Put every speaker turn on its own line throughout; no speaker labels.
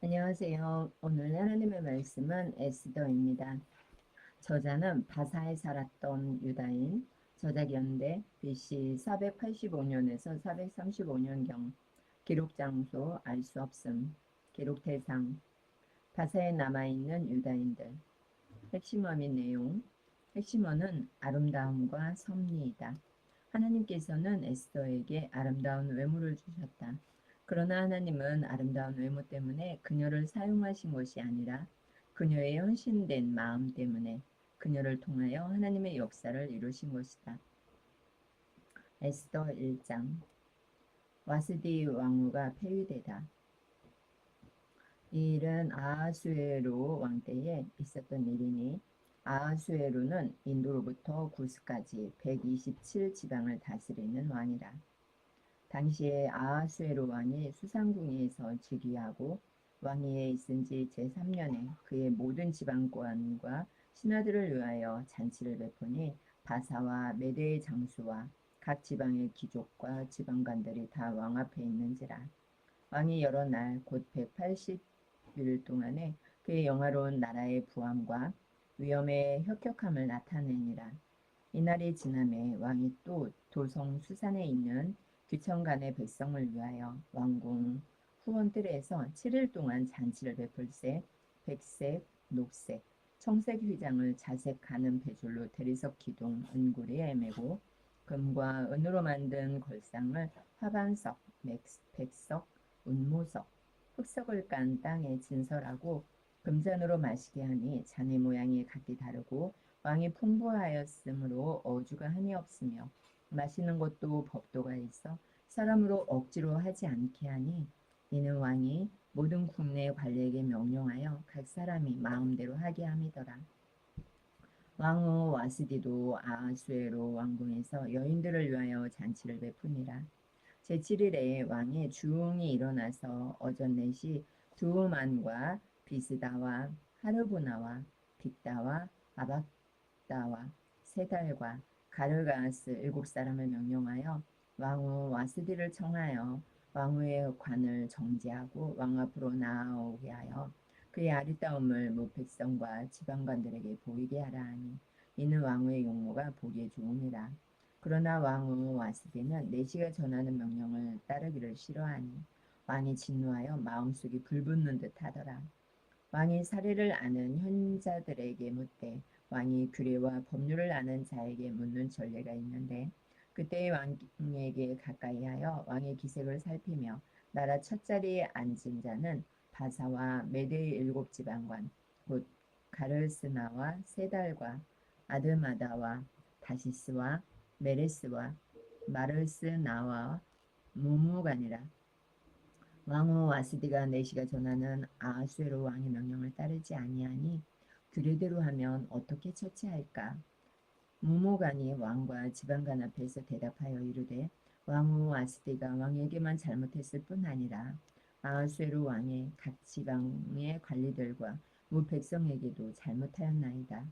안녕하세요. 오늘 하나님의 말씀은 에스더입니다. 저자는 바사에 살았던 유다인, 저작 연대 BC 485년에서 435년경, 기록 장소 알 수 없음, 기록 대상, 바사에 남아있는 유다인들, 핵심어 및 내용, 핵심어는 아름다움과 섭리이다. 하나님께서는 에스더에게 아름다운 외모를 주셨다. 그러나 하나님은 아름다운 외모 때문에 그녀를 사용하신 것이 아니라 그녀의 헌신된 마음 때문에 그녀를 통하여 하나님의 역사를 이루신 것이다. 에스더 1장. 와스디 왕후가 폐위되다. 이 일은 아하수에로 왕 때에 있었던 일이니 아하수에로는 인도로부터 구스까지 127지방을 다스리는 왕이라. 당시에 아하수에로 왕이 수상궁에서 즉위하고 왕위에 있은 지 제3년에 그의 모든 지방관과 신하들을 위하여 잔치를 베푸니 바사와 메대의 장수와 각 지방의 귀족과 지방관들이 다 왕 앞에 있는지라. 왕이 여러 날 곧 180일 동안에 그의 영화로운 나라의 부함과 위엄의 혁혁함을 나타내니라. 이날이 지남에 왕이 또 도성 수산에 있는 귀천간의 백성을 위하여 왕궁 후원들에서 7일 동안 잔치를 베풀세 백색, 녹색, 청색 휘장을 자색 가는 배줄로 대리석 기둥 은구리에 매고 금과 은으로 만든 걸상을 화반석, 백석, 운모석, 흑석을 깐 땅에 진설하고 금잔으로 마시게 하니 잔의 모양이 각기 다르고 왕이 풍부하였으므로 어주가 한이 없으며 마시는 것도 법도가 있어 사람으로 억지로 하지 않게 하니 이는 왕이 모든 국내 관리에게 명령하여 각 사람이 마음대로 하게 함이더라. 왕후 와스디도 아하수에로 왕궁에서 여인들을 위하여 잔치를 베푸니라. 제7일에 왕의 주웅이 일어나서 어전넷이 두우만과 비스다와 하르보나와 빅다와 아박다와 세달과 가르가스 7사람을 명령하여 왕후 와스디를 청하여 왕후의 관을 정지하고 왕 앞으로 나아오게 하여 그의 아리따움을 무 백성과 지방관들에게 보이게 하라 하니 이는 왕후의 용모가 보기에 좋음이라. 그러나 왕후 와스디는 내시가 전하는 명령을 따르기를 싫어하니 왕이 진노하여 마음속이 불붙는 듯 하더라. 왕이 사례를 아는 현자들에게 묻되 왕이 규례와 법률을 아는 자에게 묻는 전례가 있는데 그때의 왕에게 가까이 하여 왕의 기색을 살피며 나라 첫자리에 앉은 자는 바사와 메대의 7지방관 곧 가르스나와 세달과 아드마다와 다시스와 메레스와 마르스나와 무무간이라. 왕후 와스디가 내시가 전하는 아하수에로 왕의 명령을 따르지 아니하니 규례대로 하면 어떻게 처치할까? 무모간이 왕과 지방관 앞에서 대답하여 이르되 왕후 와스디가 왕에게만 잘못했을 뿐 아니라 아하수에로 왕의 각 지방의 관리들과 무 백성에게도 잘못하였나이다.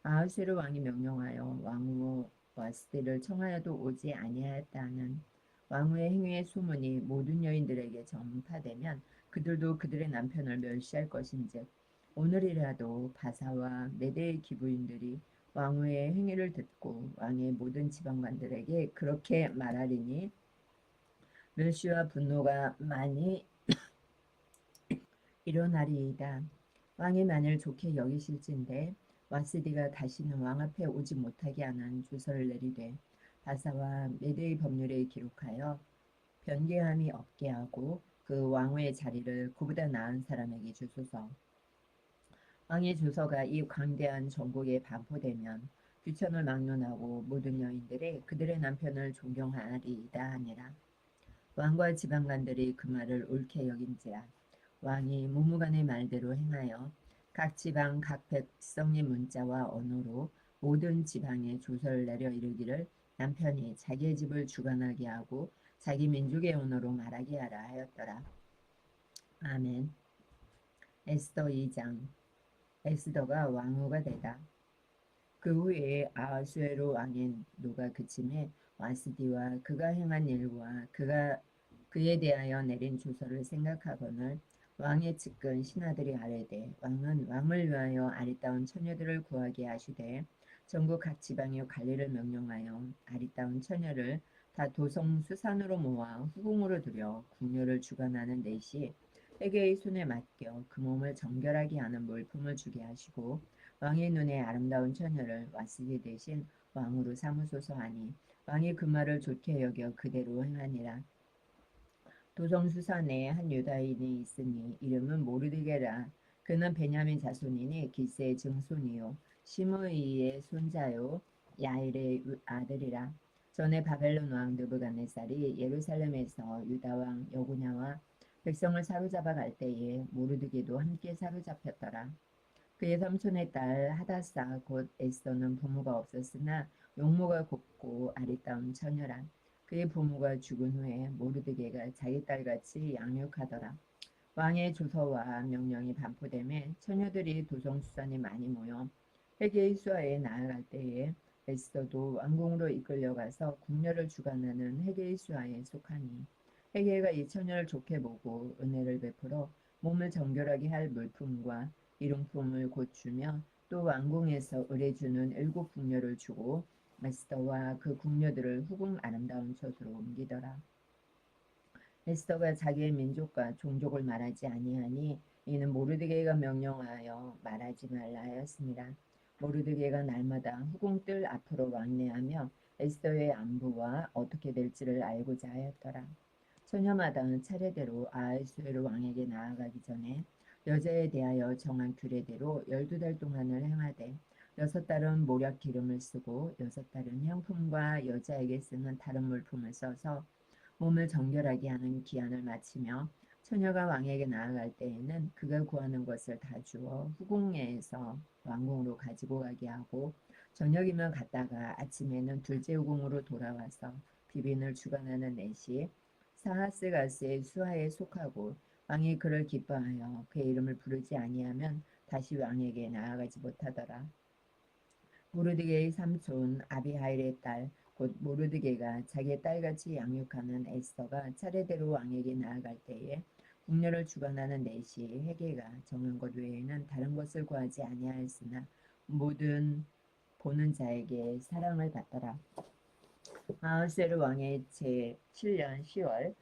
아하수에로 왕이 명령하여 왕후 와스디를 청하여도 오지 아니하였다는 왕후의 행위의 소문이 모든 여인들에게 전파되면 그들도 그들의 남편을 멸시할 것인즉 오늘이라도 바사와 메대의 기부인들이 왕후의 행위를 듣고 왕의 모든 지방관들에게 그렇게 말하리니 멸시와 분노가 많이 일어나리이다. 왕이 만일 좋게 여기실진데 와스디가 다시는 왕 앞에 오지 못하게 하는 조서를 내리되 바사와 메대의 법률에 기록하여 변개함이 없게 하고 그 왕후의 자리를 그보다 나은 사람에게 주소서. 왕의 조서가 이 광대한 전국에 반포되면 귀천을 막론하고 모든 여인들이 그들의 남편을 존경하리이다 하니라. 왕과 지방관들이 그 말을 옳게 여긴지라. 왕이 무무간의 말대로 행하여 각 지방 각 백성의 문자와 언어로 모든 지방에 조서를 내려 이르기를 남편이 자기의 집을 주관하게 하고 자기 민족의 언어로 말하게 하라 하였더라. 아멘. 에스더 2장. 에스더가 왕후가 되다. 그 후에 아하수에로 왕의 노가 그침에 와스디와 그가 행한 일과 그가 그에 대하여 내린 조서를 생각하거늘 왕의 측근 신하들이 아뢰되 왕은 왕을 위하여 아리따운 처녀들을 구하게 하시되 전국 각 지방의 관리를 명령하여 아리따운 처녀를 다 도성 수산으로 모아 후궁으로 들여 궁녀를 주관하는 넷이 회개의 손에 맡겨 그 몸을 정결하게 하는 물품을 주게 하시고 왕의 눈에 아름다운 처녀를 와스디 대신 왕으로 삼으소서 하니 왕이 그 말을 좋게 여겨 그대로 행하니라. 도성수산에 한 유다인이 있으니 이름은 모르드게라. 그는 베냐민 자손이니 기스의 증손이요 시므이의 손자요 야일의 아들이라. 전에 바벨론 왕 느부갓네살이 예루살렘에서 유다 왕 여고냐와 백성을 사로잡아 갈 때에 모르드게도 함께 사로잡혔더라. 그의 삼촌의 딸 하다사 곧 에스더는 부모가 없었으나 용모가 곱고 아리따운 처녀라. 그의 부모가 죽은 후에 모르드게가 자기 딸같이 양육하더라. 왕의 조서와 명령이 반포되매 처녀들이 도성수산에 많이 모여 회개의 수하에 나아갈 때에 에스더도 왕궁으로 이끌려가서 궁녀를 주관하는 회개의 수하에 속하니 회개가 이 처녀를 좋게 보고 은혜를 베풀어 몸을 정결하게 할 물품과 일용품을 곧 주며 또 왕궁에서 의뢰주는 7궁녀를 주고 에스더와 그 궁녀들을 후궁 아름다운 처소로 옮기더라. 에스더가 자기의 민족과 종족을 말하지 아니하니 이는 모르드게가 명령하여 말하지 말라 하였습니다. 모르드게가 날마다 후궁뜰 앞으로 왕래하며 에스더의 안부와 어떻게 될지를 알고자 하였더라. 처녀마다 차례대로 아하수에로 왕에게 나아가기 전에 여자에 대하여 정한 규례대로 12달 동안을 행하되 6달은 모략 기름을 쓰고 6달은 향품과 여자에게 쓰는 다른 물품을 써서 몸을 정결하게 하는 기한을 마치며 처녀가 왕에게 나아갈 때에는 그가 구하는 것을 다 주어 후궁에서 왕궁으로 가지고 가게 하고 저녁이면 갔다가 아침에는 둘째 후궁으로 돌아와서 비빈을 주관하는 넷이 사하스가스의 수하에 속하고 왕이 그를 기뻐하여 그의 이름을 부르지 아니하면 다시 왕에게 나아가지 못하더라. 모르드게의 삼촌 아비하일의 딸 곧 모르드게가 자기의 딸같이 양육하는 에스더가 차례대로 왕에게 나아갈 때에 궁녀를 주관하는 넷이 회개가 정한 것 외에는 다른 것을 구하지 아니하였으나 모든 보는 자에게 사랑을 받더라. 아하스에르 왕의 제7년 10월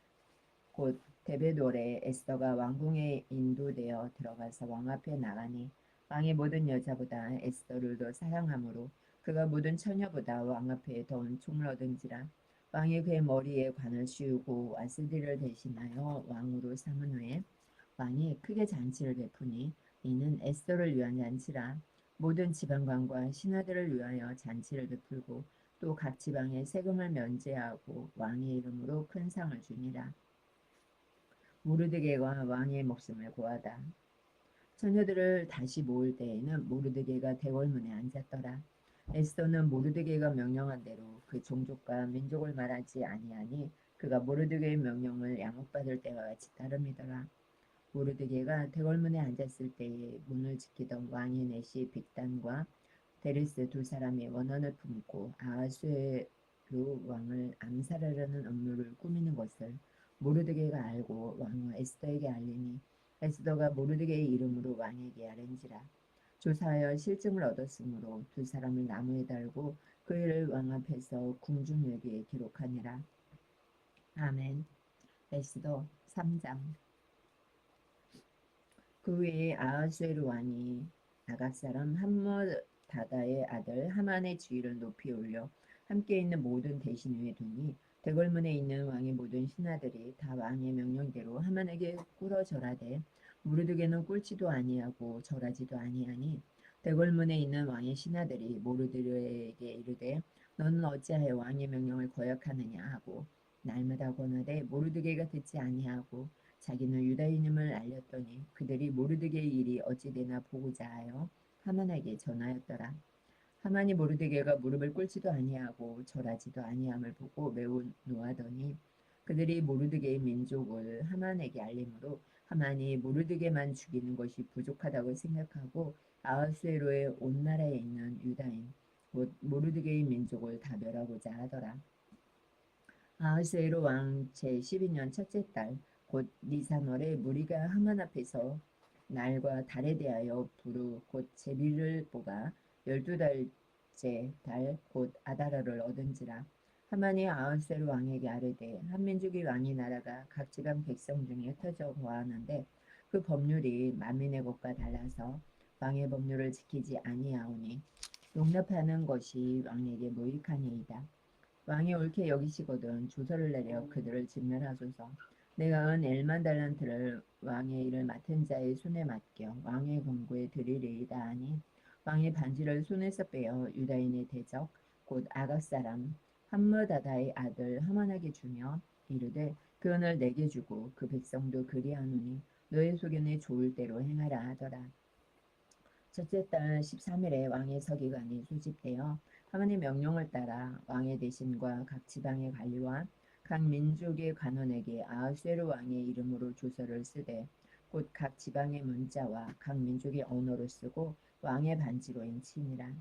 곧 데베돌에 에스더가 왕궁에 인도되어 들어가서 왕 앞에 나가니 왕이 모든 여자보다 에스더를 더 사랑하므로 그가 모든 처녀보다 왕 앞에 더 은총을 얻은지라. 왕이 그의 머리에 관을 씌우고 와스디를 대신하여 왕으로 삼은 후에 왕이 크게 잔치를 베푸니 이는 에스더를 위한 잔치라. 모든 지방관과 신하들을 위하여 잔치를 베풀고 또 각 지방에 세금을 면제하고 왕의 이름으로 큰 상을 주니라. 모르드게가 왕의 목숨을 구하다. 처녀들을 다시 모을 때에는 모르드게가 대궐문에 앉았더라. 에스더는 모르드게가 명령한 대로 그 종족과 민족을 말하지 아니하니 그가 모르드게의 명령을 양육받을 때와 같이 따름이더라. 모르드게가 대궐문에 앉았을 때에 문을 지키던 왕의 내시 빅단과 데리스 두 사람이 원한을 품고 아하수에로 왕을 암살하려는 음모를 꾸미는 것을 모르드게가 알고 왕은 에스더에게 알리니 에스더가 모르드게의 이름으로 왕에게 아뢰니라. 조사하여 실증을 얻었으므로 두 사람을 나무에 달고 그 일을 왕 앞에서 궁중일기에 기록하니라. 아멘. 에스더 3장. 그 외에 아하수에르 왕이 아각 사람 함므다다의 아들 하만의 지위를 높이 올려 함께 있는 모든 대신 위에 두니 대궐문에 있는 왕의 모든 신하들이 다 왕의 명령대로 하만에게 꿇어 절하되 무르드게는 꿇지도 아니하고 절하지도 아니하니 대궐문에 있는 왕의 신하들이 모르드게에게 이르되 너는 어찌하여 왕의 명령을 거역하느냐 하고 날마다 권하되 모르드게가 듣지 아니하고 자기는 유다인임을 알렸더니 그들이 모르드게의 일이 어찌되나 보고자 하여 하만에게 전하였더라. 하만이 모르드게가 무릎을 꿇지도 아니하고 절하지도 아니함을 보고 매우 노하더니 그들이 모르드게의 민족을 하만에게 알림으로 하만이 모르드게만 죽이는 것이 부족하다고 생각하고 아하수에로의 온 나라에 있는 유다인 곧 모르드게의 민족을 다 멸하고자 하더라. 아하수에로 왕 제12년 첫째 달 곧 니산월에 무리가 하만 앞에서 날과 달에 대하여 부르 곧 제비를 뽑아 12달째 달 곧 아다라를 얻은지라. 하만이 아하스웨로 왕에게 아뢰되 한 민족이 왕이 나라가 각 지방 백성 중에 흩어져 거하는데 그 법률이 만민의 것과 달라서 왕의 법률을 지키지 아니하오니 용납하는 것이 왕에게 무익하니이다. 왕이 옳게 여기시거든 조서를 내려 그들을 진멸하소서. 내가 은 1만 달란트를 왕의 일을 맡은 자의 손에 맡겨 왕의 금고에 드리리이다 하니 왕이 반지를 손에서 빼어 유다인의 대적 곧 아각 사람 함므다다의 아들 하만에게 주며 이르되 그 은을 내게 주고 그 백성도 그리하노니 너의 소견에 좋을 대로 행하라 하더라. 첫째 달 13일에 왕의 서기관이 소집되어 하만의 명령을 따라 왕의 대신과 각 지방의 관리와 각 민족의 관원에게 아하수에로 왕의 이름으로 조서를 쓰되 곧 각 지방의 문자와 각 민족의 언어로 쓰고 왕의 반지로 인치니라.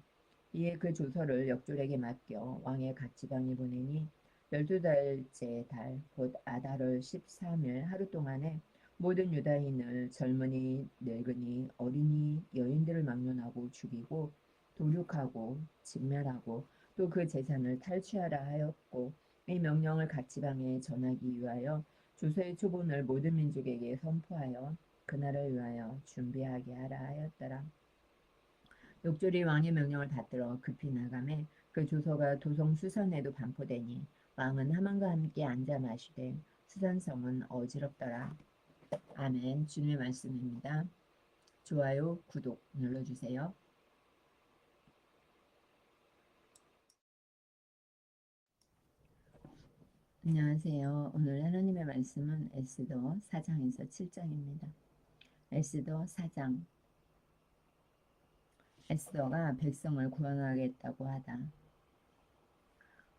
이에 그 조서를 역졸에게 맡겨 왕의 각 지방에 보내니 12달째 달 곧 아달월 13일 하루 동안에 모든 유다인을 젊은이 늙은이 어린이 여인들을 막론하고 죽이고 도륙하고 진멸하고 또 그 재산을 탈취하라 하였고 이 명령을 각 지방에 전하기 위하여 조서의 초본을 모든 민족에게 선포하여 그날을 위하여 준비하게 하라 하였더라. 욕조리 왕의 명령을 받들어 급히 나가매 그 조서가 도성 수산에도 반포되니 왕은 하만과 함께 앉아 마시되 수산성은 어지럽더라. 아멘. 주님의 말씀입니다. 좋아요, 구독 눌러주세요. 안녕하세요. 오늘 하나님의 말씀은 에스더 4장에서 7장입니다. 에스더 4장. 에스더가 백성을 구원하겠다고 하다.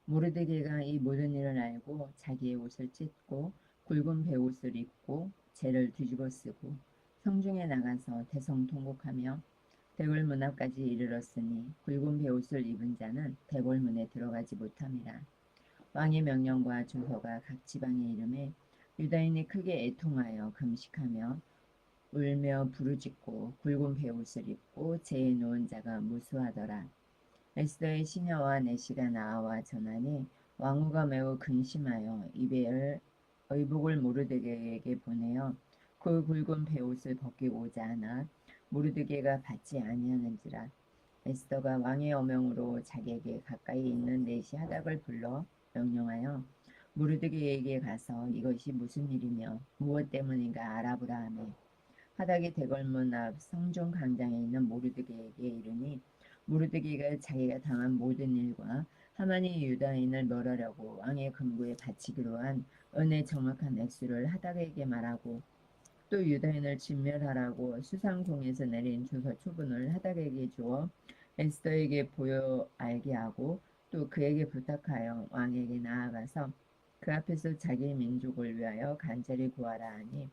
모르드게가 이 모든 일을 알고 자기의 옷을 찢고 굵은 베옷을 입고 재를 뒤집어 쓰고 성중에 나가서 대성통곡하며 대궐문 앞까지 이르렀으니 굵은 베옷을 입은 자는 대궐문에 들어가지 못함이라. 왕의 명령과 조서가 각 지방에 이름에 유다인이 크게 애통하여 금식하며 울며 부르짖고 굵은 베옷을 입고 재에 놓은 자가 무수하더라. 에스더의 시녀와 내시가 나와 전하니 왕후가 매우 근심하여 이베을 의복을 모르드게에게 보내어 그 굵은 베옷을 벗기고자 하나 모르드게가 받지 아니하는지라. 에스더가 왕의 어명으로 자기에게 가까이 있는 내시 하닥을 불러 명령하여 모르드게에게 가서 이것이 무슨 일이며 무엇 때문인가 알아보라 하며 하닥이 대궐문 앞 성중 광장에 있는 모르드게에게 이르니 모르드게가 자기가 당한 모든 일과 하만이 유다인을 멸하려고 왕의 금고에 바치기로 한 은의 정확한 액수를 하닥에게 말하고 또 유다인을 진멸하라고 수상궁에서 내린 조서 초본을 하닥에게 주어 에스더에게 보여 알게 하고 또 그에게 부탁하여 왕에게 나아가서 그 앞에서 자기 민족을 위하여 간절히 구하라 하니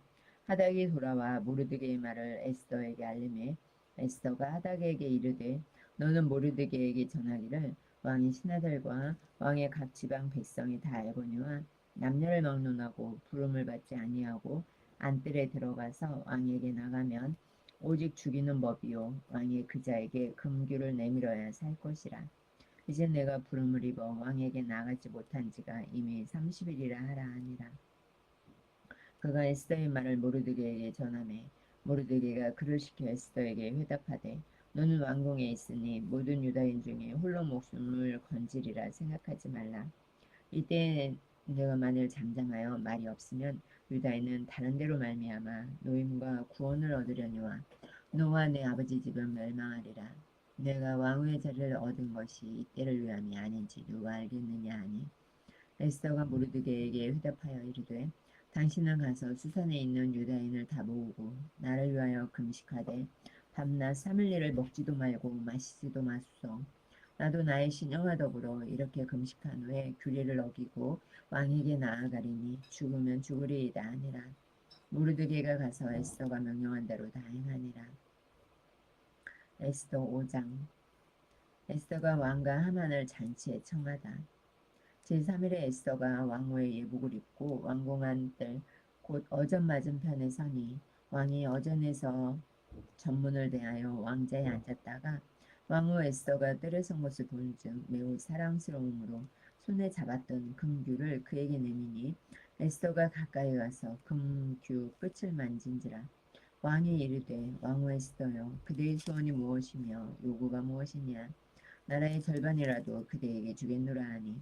하닥이 돌아와 모르드게의 말을 에스더에게 알림해 에스더가 하닥에게 이르되 너는 모르드게에게 전하기를 왕이 신하들과 왕의 각 지방 백성이 다 알거니와 남녀를 막론하고 부름을 받지 아니하고 안뜰에 들어가서 왕에게 나가면 오직 죽이는 법이요 왕이 그자에게 금규를 내밀어야 살 것이라. 이제 내가 부름을 입어 왕에게 나가지 못한 지가 이미 30일이라 하라 하니라. 그가 에스더의 말을 모르드게에게 전하매 모르드게가 그를 시켜 에스더에게 회답하되 너는 왕궁에 있으니 모든 유다인 중에 홀로 목숨을 건지리라 생각하지 말라. 이때 내가 만일 잠잠하여 말이 없으면 유다인은 다른 데로 말미암아 노임과 구원을 얻으려니와 너와 내 아버지 집은 멸망하리라. 내가 왕후의 자리를 얻은 것이 이때를 위함이 아닌지 누가 알겠느냐 하니 에스더가 모르드게에게 회답하여 이르되 당신은 가서 수산에 있는 유다인을 다 모으고 나를 위하여 금식하되 밤낮 3일 먹지도 말고 마시지도 마소서. 나도 나의 신영과 더불어 이렇게 금식한 후에 규례를 어기고 왕에게 나아가리니 죽으면 죽으리이다 하니라. 모르드게가 가서 에스더가 명령한 대로 다 행하니라. 에스더 5장. 에스더가 왕과 하만을 잔치에 청하다. 제3일에 에스더가 왕후의 예복을 입고 왕궁 안뜰 곧 어전 맞은편에 서니 왕이 어전에서 전문을 대하여 왕자에 앉았다가 왕후 에스더가 뜰에 선 것을 본즉 매우 사랑스러움으로 손에 잡았던 금규를 그에게 내미니 에스더가 가까이 가서 금규 끝을 만진지라. 왕이 이르되 왕후 에스더여 그대의 소원이 무엇이며 요구가 무엇이냐. 나라의 절반이라도 그대에게 주겠노라 하니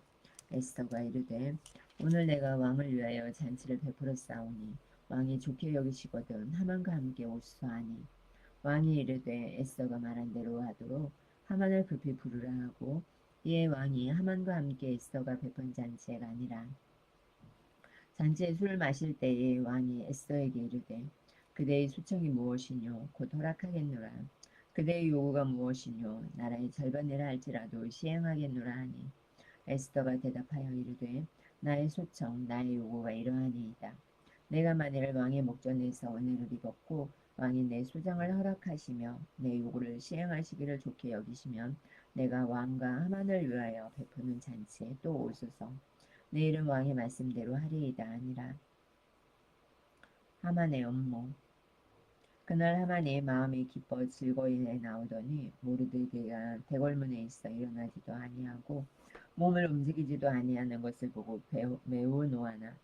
에스더가 이르되 오늘 내가 왕을 위하여 잔치를 베풀었사오니 왕이 좋게 여기시거든 하만과 함께 오소서 하니 왕이 이르되 에스더가 말한 대로 하도록 하만을 급히 부르라 하고 이에 왕이 하만과 함께 에스더가 베푼 잔치가 아니라 잔치에 술을 마실 때에 왕이 에스더에게 이르되 그대의 수청이 무엇이뇨 곧 허락하겠노라. 그대의 요구가 무엇이뇨 나라의 절반이라 할지라도 시행하겠노라 하니 에스더가 대답하여 이르되 나의 소청 나의 요구가 이러하니이다. 내가 만일 왕의 목전에서 은혜를 입었고 왕이 내 소장을 허락하시며 내 요구를 시행하시기를 좋게 여기시면 내가 왕과 하만을 위하여 베푸는 잔치에 또 오소서. 내일은 왕의 말씀대로 하리이다 아니라. 하만의 업무. 그날 하만이 마음이 기뻐 즐거이해 나오더니 모르드게가 대궐문에 있어 일어나지도 아니하고 몸을 움직이지도 아니하는 것을 보고 매우 노하나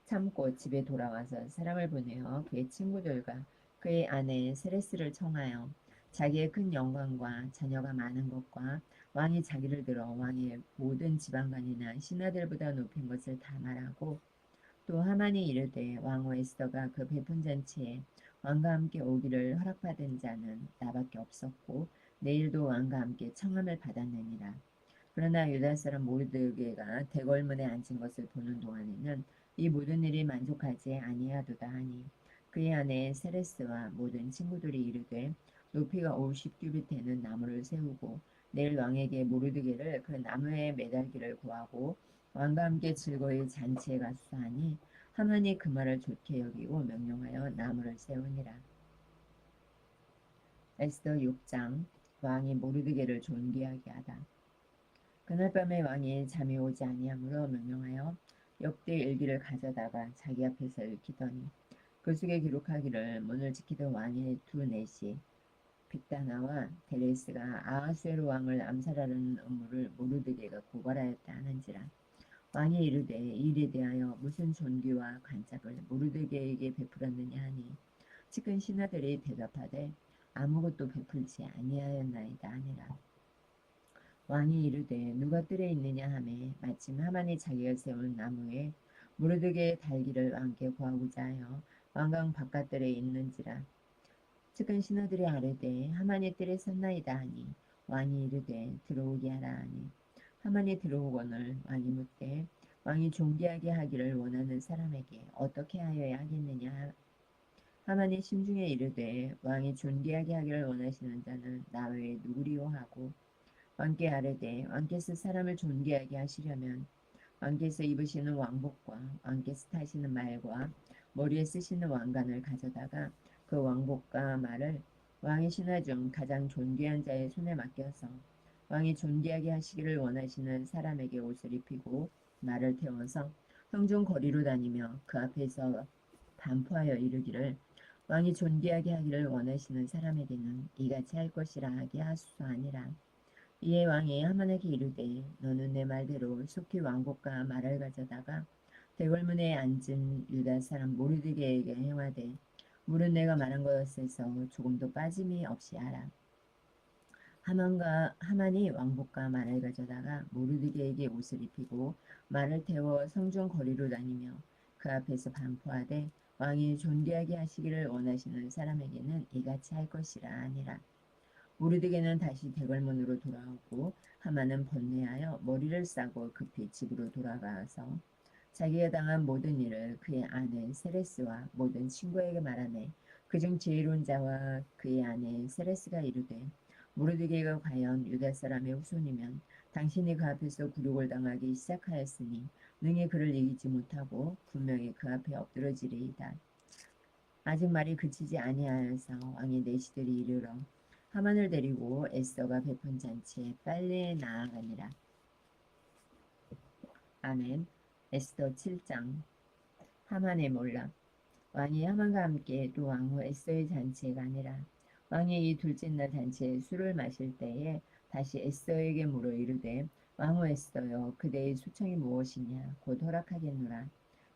참고 집에 돌아와서 사람을 보내어 그의 친구들과 그의 아내 세레스를 청하여 자기의 큰 영광과 자녀가 많은 것과 왕이 자기를 들어 왕의 모든 지방관이나 신하들보다 높인 것을 다 말하고 또 하만이 이르되 왕후 에스더가 그 베푼 잔치에 왕과 함께 오기를 허락받은 자는 나밖에 없었고 내일도 왕과 함께 청함을 받았느니라. 그러나 유다 사람 모르드게가 대궐문에 앉은 것을 보는 동안에는 이 모든 일이 만족하지 아니하도다 하니 그의 아내 세레스와 모든 친구들이 이르되 높이가 50규빗 되는 나무를 세우고 내일 왕에게 모르드게를 그 나무에 매달기를 구하고 왕과 함께 즐거이 잔치에 가소서 하니 하만이 그 말을 좋게 여기고 명령하여 나무를 세우니라. 에스더 6장. 왕이 모르드게를 존귀하게 하다. 그날 밤에 왕이 잠이 오지 아니하므로 명령하여 역대 일기를 가져다가 자기 앞에서 읽히더니 그 속에 기록하기를 문을 지키던 왕의 두 내시 빅다나와 데레스가 아하수에로 왕을 암살하려는 음모를 모르드게가 고발하였다 하는지라. 왕이 이르되 이 일에 대하여 무슨 존귀와 관짝을 모르드게에게 베풀었느냐 하니 측근 신하들이 대답하되 아무것도 베풀지 아니하였나이다 하니라. 왕이 이르되 누가 뜰에 있느냐 하매 마침 하만이 자기가 세운 나무에 모르드게의 달기를 왕께 구하고자 하여 왕궁 바깥들에 있는지라. 측근 신하들이 아뢰되 하만이 뜰에 섰나이다 하니 왕이 이르되 들어오게 하라 하니 하만이 들어오거늘 왕이 묻되 왕이 존귀하게 하기를 원하는 사람에게 어떻게 하여야 하겠느냐. 하만이 심중에 이르되 왕이 존귀하게 하기를 원하시는 자는 나 외에 누구리요 하고 왕께 아뢰되 왕께서 사람을 존귀하게 하시려면 왕께서 입으시는 왕복과 왕께서 타시는 말과 머리에 쓰시는 왕관을 가져다가 그 왕복과 말을 왕의 신하 중 가장 존귀한 자의 손에 맡겨서 왕이 존귀하게 하시기를 원하시는 사람에게 옷을 입히고 말을 태워서 성중 거리로 다니며 그 앞에서 반포하여 이르기를 왕이 존귀하게 하기를 원하시는 사람에게는 이같이 할 것이라 하게 하소서 하니라. 이에 왕이 하만에게 이르되 너는 내 말대로 속히 왕복과 말을 가져다가 대궐문에 앉은 유다 사람 모르드게에게 행하되 물은 내가 말한 것에서 조금도 빠짐이 없이 하라. 하만이 왕복과 말을 가져다가 모르드게에게 옷을 입히고 말을 태워 성중 거리로 다니며 그 앞에서 반포하되 왕이 존귀하게 하시기를 원하시는 사람에게는 이같이 할 것이라 하니라. 모르드게는 다시 대궐문으로 돌아오고 하만은 번뇌하여 머리를 싸고 급히 집으로 돌아가서 자기가 당한 모든 일을 그의 아내 세레스와 모든 친구에게 말하매 그중 지혜로운 자와 그의 아내 세레스가 이르되 모르드게가 과연 유다 사람의 후손이면 당신이 그 앞에서 굴욕을 당하기 시작하였으니 능히 그를 이기지 못하고 분명히 그 앞에 엎드러지리이다. 아직 말이 그치지 아니하여서 왕의 내시들이 이르러 하만을 데리고 에스더가 베푼 잔치에 빨리 나아가니라. 아멘. 에스더 7장. 하만의 몰락. 왕이 하만과 함께 또 왕후 에스더의 잔치에 가니라. 왕이 이 둘째 날 잔치에 술을 마실 때에 다시 에스더에게 물어 이르되 왕후 에스더여 그대의 수청이 무엇이냐 곧 허락하겠노라.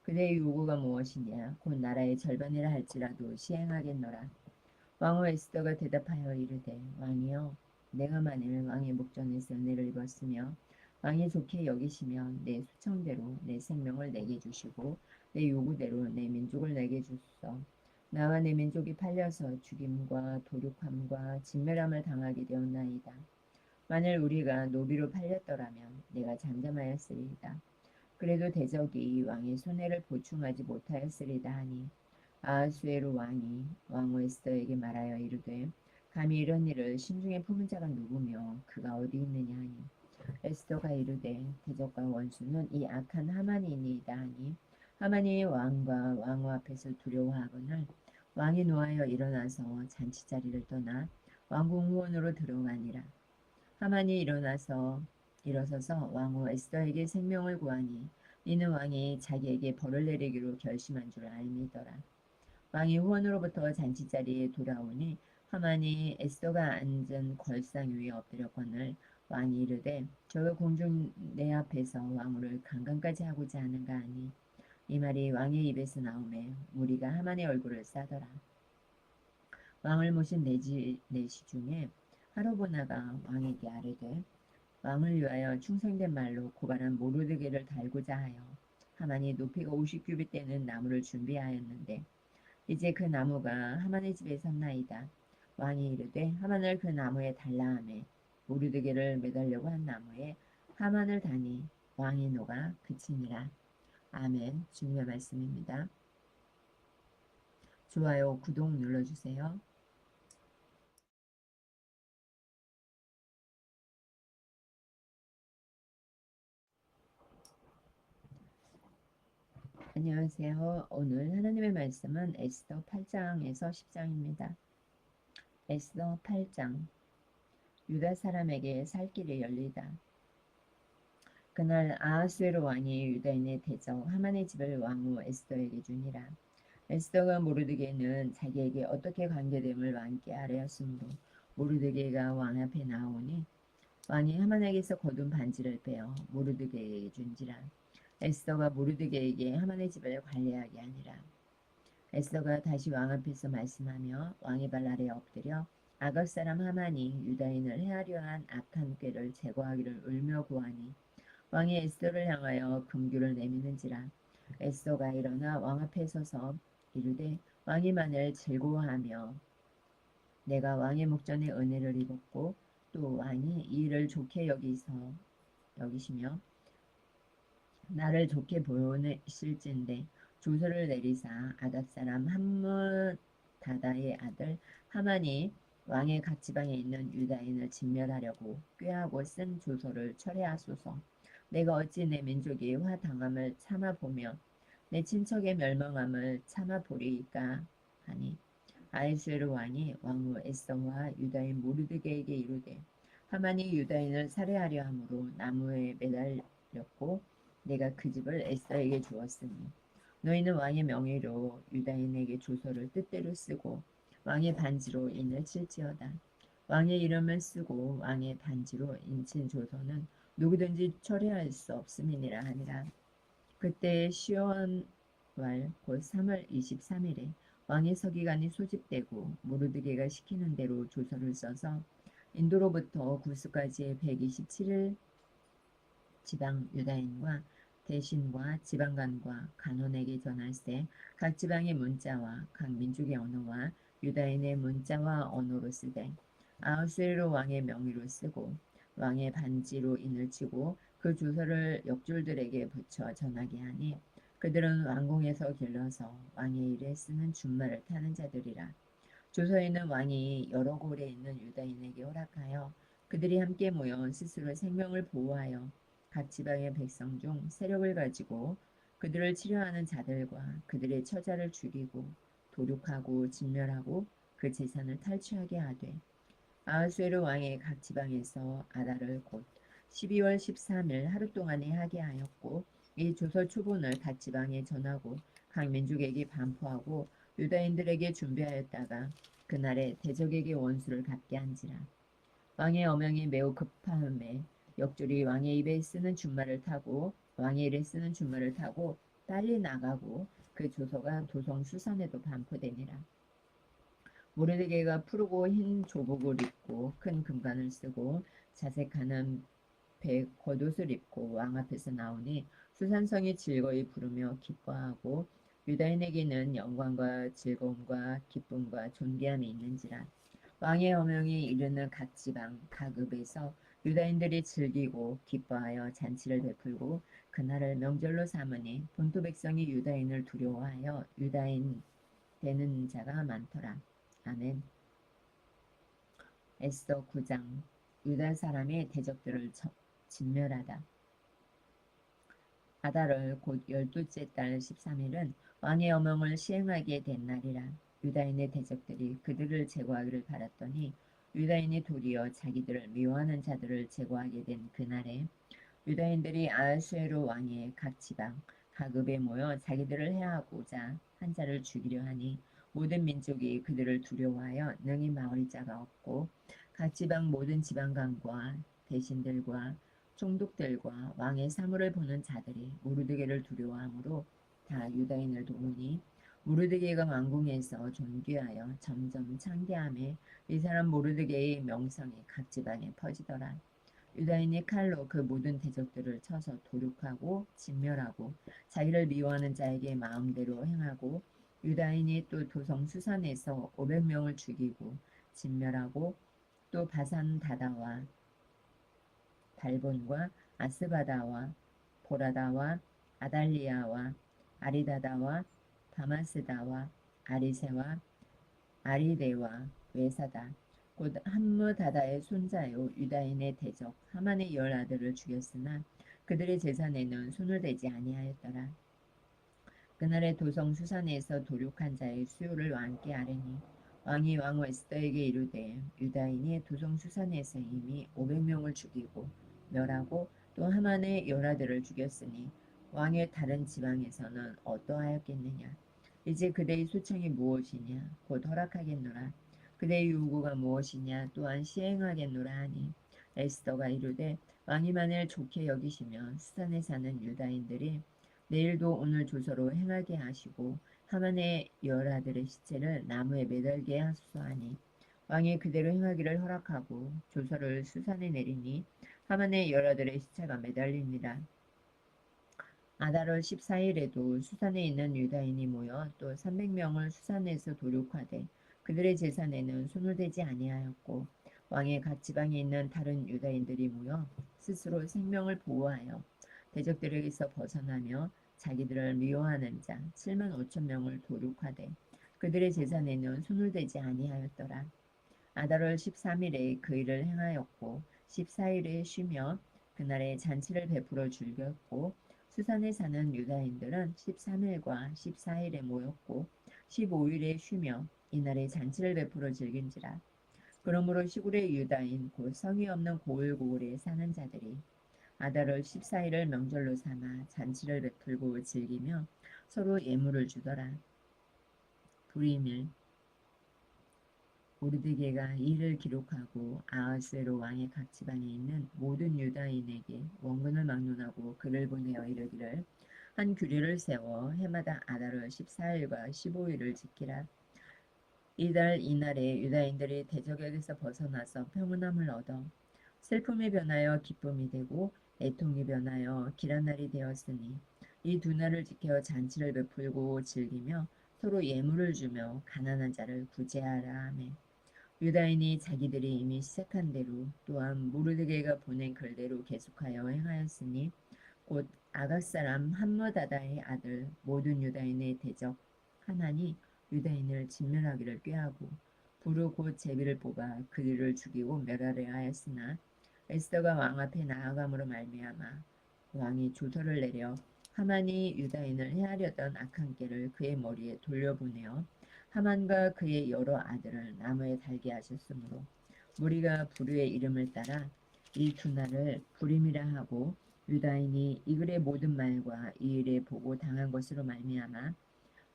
그대의 요구가 무엇이냐 곧 나라의 절반이라 할지라도 시행하겠노라. 왕후 에스더가 대답하여 이르되 왕이여 내가 만일 왕의 목전에서 은혜를 입었으며 왕이 좋게 여기시면 내 수청대로 내 생명을 내게 주시고 내 요구대로 내 민족을 내게 주소서. 나와 내 민족이 팔려서 죽임과 도륙함과 진멸함을 당하게 되었나이다. 만일 우리가 노비로 팔렸더라면 내가 잠잠하였으리이다. 그래도 대적이 왕의 손해를 보충하지 못하였으리다 하니 아하수에로 왕이 왕후 에스더에게 말하여 이르되 감히 이런 일을 심중에 품은 자가 누구며 그가 어디 있느냐 하니 에스더가 이르되 대적과 원수는 이 악한 하만이니이다 하니 하만이 왕과 왕후 앞에서 두려워하거늘 왕이 노하여 일어나서 잔치자리를 떠나 왕궁 후원으로 들어가니라. 하만이 일어서서 왕후 에스더에게 생명을 구하니 이는 왕이 자기에게 벌을 내리기로 결심한 줄 알미더라. 왕이 후원으로부터 잔치자리에 돌아오니 하만이 에스더가 앉은 걸상 위에 엎드렸거늘 왕이 이르되 저가 공중 내 앞에서 왕후를 강간까지 하고자 하는가 하니 이 말이 왕의 입에서 나오매 무리가 하만의 얼굴을 싸더라. 왕을 모신 내시 중에 하로보나가 왕에게 아뢰되 왕을 위하여 충성된 말로 고발한 모르드게를 달고자 하여 하만이 높이가 50규빗 되는 나무를 준비하였는데 이제 그 나무가 하만의 집에 섰나이다. 왕이 이르되 하만을 그 나무에 달라 하매 모르드게를 매달려고 한 나무에 하만을 다니 왕의 노가 그치니라. 아멘. 주님의 말씀입니다. 좋아요, 구독 눌러주세요. 안녕하세요. 오늘 하나님의 말씀은 에스더 8장에서 10장입니다. 에스더 8장. 유다 사람에게 살 길이 열리다. 그날 아하수에로 왕이 유다인의 대적 하만의 집을 왕후 에스더에게 주니라. 에스더가 모르드게는 자기에게 어떻게 관계됨을 왕께 아뢰었으므로 모르드게가 왕 앞에 나오니 왕이 하만에게서 거둔 반지를 빼어 모르드게에게 준지라. 에스더가 모르드게에게 하만의 집을 관리하게 하니라. 에스더가 다시 왕 앞에서 말씀하며 왕의 발 아래 엎드려 아각 사람 하만이 유다인을 해하려 한 악한 꾀를 제거하기를 울며 구하니 왕이 에스더를 향하여 금규를 내미는지라. 에스더가 일어나 왕 앞에 서서 이르되 왕이 만일 즐거워하며 내가 왕의 목전에 은혜를 입었고 또 왕이 이 일을 좋게 여기시며 나를 좋게 보시실진데 조서를 내리사 아답 사람 함므다다의 아들 하만이 왕의 각지방에 있는 유다인을 진멸하려고 꾀하고 쓴 조서를 철회하소서. 내가 어찌 내 민족이 화당함을 참아보며 내 친척의 멸망함을 참아보리이까 하니 아하수에로 왕이 왕후 에스더와 유다인 모르드게에게 이르되 하만이 유다인을 살해하려 함으로 나무에 매달렸고 내가 그 집을 에스더에게 주었으니 너희는 왕의 명의로 유다인에게 조서를 뜻대로 쓰고 왕의 반지로 인을 칠지어다. 왕의 이름을 쓰고 왕의 반지로 인친 조서는 누구든지 철회할 수 없음이니라 하니라. 그때 시온월 곧 3월 23일에 왕의 서기관이 소집되고 모르드게가 시키는 대로 조서를 써서 인도로부터 구스까지의 127일 지방 유다인과 대신과 지방관과 간원에게 전할세 각 지방의 문자와 각 민족의 언어와 유다인의 문자와 언어로 쓰되 아하수에로 왕의 명의로 쓰고 왕의 반지로 인을 치고 그 주소를 역졸들에게 붙여 전하게 하니 그들은 왕궁에서 길러서 왕의 일에 쓰는 준말을 타는 자들이라. 조서에는 왕이 여러 골에 있는 유다인에게 허락하여 그들이 함께 모여 스스로 생명을 보호하여 각 지방의 백성 중 세력을 가지고 그들을 치료하는 자들과 그들의 처자를 죽이고 도륙하고 진멸하고 그 재산을 탈취하게 하되 아하수에로 왕이 각 지방에서 아달을 곧 12월 13일 하루 동안에 하게 하였고 이 조서 초본을 각 지방에 전하고 각 민족에게 반포하고 유다인들에게 준비하였다가 그날에 대적에게 원수를 갚게 한지라. 왕의 어명이 매우 급함에 역졸이 왕의 입에 쓰는 준말을 타고 왕의 일에 쓰는 준말을 타고 빨리 나가고 그 조서가 도성 수산에도 반포되니라. 모르드게가 푸르고 흰 조복을 입고 큰 금관을 쓰고 자색하는 배 겉옷을 입고 왕 앞에서 나오니 수산성이 즐거이 부르며 기뻐하고 유다인에게는 영광과 즐거움과 기쁨과 존귀함이 있는지라. 왕의 어명이 이르는 각 지방 각 읍에서 유다인들이 즐기고 기뻐하여 잔치를 베풀고 그날을 명절로 삼으니 본토 백성이 유다인을 두려워하여 유다인 되는 자가 많더라. 아멘. 에스더 9장. 유다 사람의 대적들을 진멸하다. 아달월 곧 12째 달 13일은 왕의 어명을 시행하게 된 날이라. 유다인의 대적들이 그들을 제거하기를 바랐더니 유다인이 도리어 자기들을 미워하는 자들을 제거하게 된 그날에 유다인들이 아하수에로 왕의 각 지방 각 읍에 모여 자기들을 해하고자 한 자를 죽이려 하니 모든 민족이 그들을 두려워하여 능히 막을 자가 없고 각 지방 모든 지방관과 대신들과 총독들과 왕의 사물을 보는 자들이 모르드게를 두려워하므로 다 유다인을 도우니 모르드게가 왕궁에서 존귀하여 점점 창대함에 이 사람 모르드게의 명성이 각 지방에 퍼지더라. 유다인이 칼로 그 모든 대적들을 쳐서 도륙하고 진멸하고 자기를 미워하는 자에게 마음대로 행하고 유다인이 또 도성 수산에서 500명을 죽이고 진멸하고 또 바산 다다와 달본과 아스바다와 보라다와 아달리아와 아리다다와 다마스다와 아리세와 아리데와 외사다 곧 함므다다의 손자요 유다인의 대적 하만의 10아들을 죽였으나 그들의 재산에는 손을 대지 아니하였더라. 그날의 도성 수산에서 도륙한 자의 수요를 왕께 아뢰니 왕이 왕 에스더에게 이르되 유다인이 도성 수산에서 이미 500명을 죽이고 멸하고 또 하만의 10아들을 죽였으니 왕의 다른 지방에서는 어떠하였겠느냐. 이제 그대의 소청이 무엇이냐 곧 허락하겠노라. 그대의 요구가 무엇이냐 또한 시행하겠노라 하니 에스더가 이르되 왕이 만일 좋게 여기시면 수산에 사는 유다인들이 내일도 오늘 조서로 행하게 하시고 하만의 10아들의 시체를 나무에 매달게 하소서 하니 왕이 그대로 행하기를 허락하고 조서를 수산에 내리니 하만의 10아들의 시체가 매달리니라. 아달월 14일에도 수산에 있는 유다인이 모여 또 300명을 수산에서 도륙하되 그들의 재산에는 손을 대지 아니하였고 왕의 각 지방에 있는 다른 유다인들이 모여 스스로 생명을 보호하여 대적들에게서 벗어나며 자기들을 미워하는 자 7만 5천 명을 도륙하되 그들의 재산에는 손을 대지 아니하였더라. 아달월 13일에 그 일을 행하였고 14일에 쉬며 그날에 잔치를 베풀어 즐겼고 수산에 사는 유다인들은 13일과 14일에 모였고 15일에 쉬며 이날에 잔치를 베풀어 즐긴지라. 그러므로 시골의 유다인 곧 성이 없는 고을고을에 사는 자들이 아달월 14일을 명절로 삼아 잔치를 베풀고 즐기며 서로 예물을 주더라. 불임일 모르드게가 이를 기록하고 아하수에로 왕의 각 지방에 있는 모든 유다인에게 원군을 막론하고 글을 보내어 이르기를 한 규례를 세워 해마다 아달월 14일과 15일을 지키라. 이달 이날에 유다인들이 대적에게서 벗어나서 평온함을 얻어 슬픔이 변하여 기쁨이 되고 애통이 변하여 길한 날이 되었으니 이 두 날을 지켜 잔치를 베풀고 즐기며 서로 예물을 주며 가난한 자를 구제하라 하며 유다인이 자기들이 이미 시작한 대로 또한 모르드게가 보낸 글대로 계속하여 행하였으니 곧 아각 사람 함므다다의 아들 모든 유다인의 대적 하나니 유다인을 진멸하기를 꾀하고 부르 곧 제비를 뽑아 그들을 죽이고 멸하려 하였으나 에스더가 왕 앞에 나아감으로 말미암아 왕이 조서를 내려 하만이 유다인을 해하려던 악한 꾀를 그의 머리에 돌려보내어 하만과 그의 여러 아들을 나무에 달게 하셨으므로 무리가 부르의 이름을 따라 이 두 날을 불임이라 하고 유다인이 이 글의 모든 말과 이 일에 보고 당한 것으로 말미암아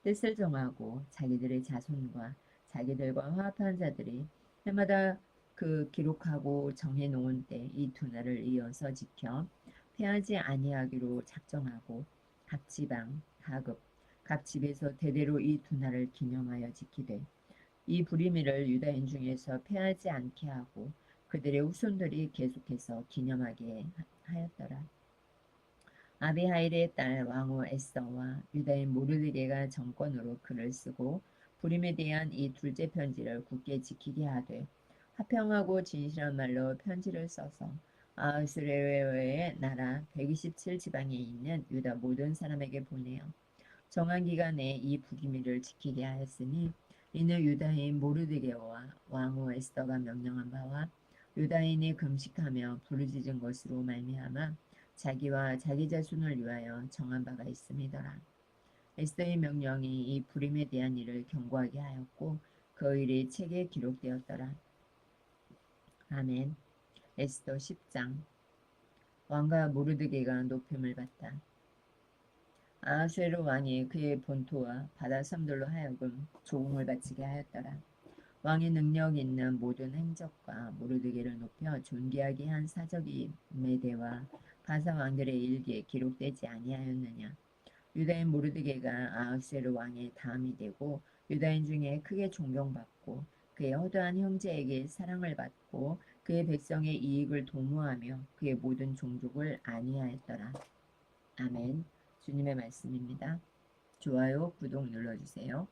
뜻을 정하고 자기들의 자손과 자기들과 화합한 자들이 해마다 그 기록하고 정해 놓은 때 이 두 날을 이어서 지켜 패하지 아니하기로 작정하고 각 지방, 가급, 각 집에서 대대로 이 두 날을 기념하여 지키되 이 불임일을 유다인 중에서 패하지 않게 하고 그들의 후손들이 계속해서 기념하게 하였더라. 아비하일의 딸 왕후 에스더와 유다인 모르드게가 정권으로 글을 쓰고 불임에 대한 이 둘째 편지를 굳게 지키게 하되 화평하고 진실한 말로 편지를 써서 아하스웨로의 나라 127지방에 있는 유다 모든 사람에게 보내어 정한 기간 내에 이 불임일을 지키게 하였으니 이는 유다인 모르드게와 왕후 에스더가 명령한 바와 유다인이 금식하며 부르짖은 것으로 말미암아 자기와 자기 자손을 위하여 정한 바가 있음이더라. 에스더의 명령이 이 불임에 대한 일을 경고하게 하였고 그 일이 책에 기록되었더라. 아멘. 에스더 10장. 왕과 모르드게가 높임을 받다. 아하수에로 왕이 그의 본토와 바다 섬들로 하여금 조공을 바치게 하였더라. 왕의 능력 있는 모든 행적과 모르드게를 높여 존귀하게 한 사적이 메대와 바사 왕들의 일기에 기록되지 아니하였느냐. 유다인 모르드게가 아하수에로 왕의 다음이 되고 유다인 중에 크게 존경받고 그의 허다한 형제에게 사랑을 받고 그의 백성의 이익을 도모하며 그의 모든 종족을 안위하였더라. 아멘. 주님의 말씀입니다. 좋아요, 구독 눌러주세요.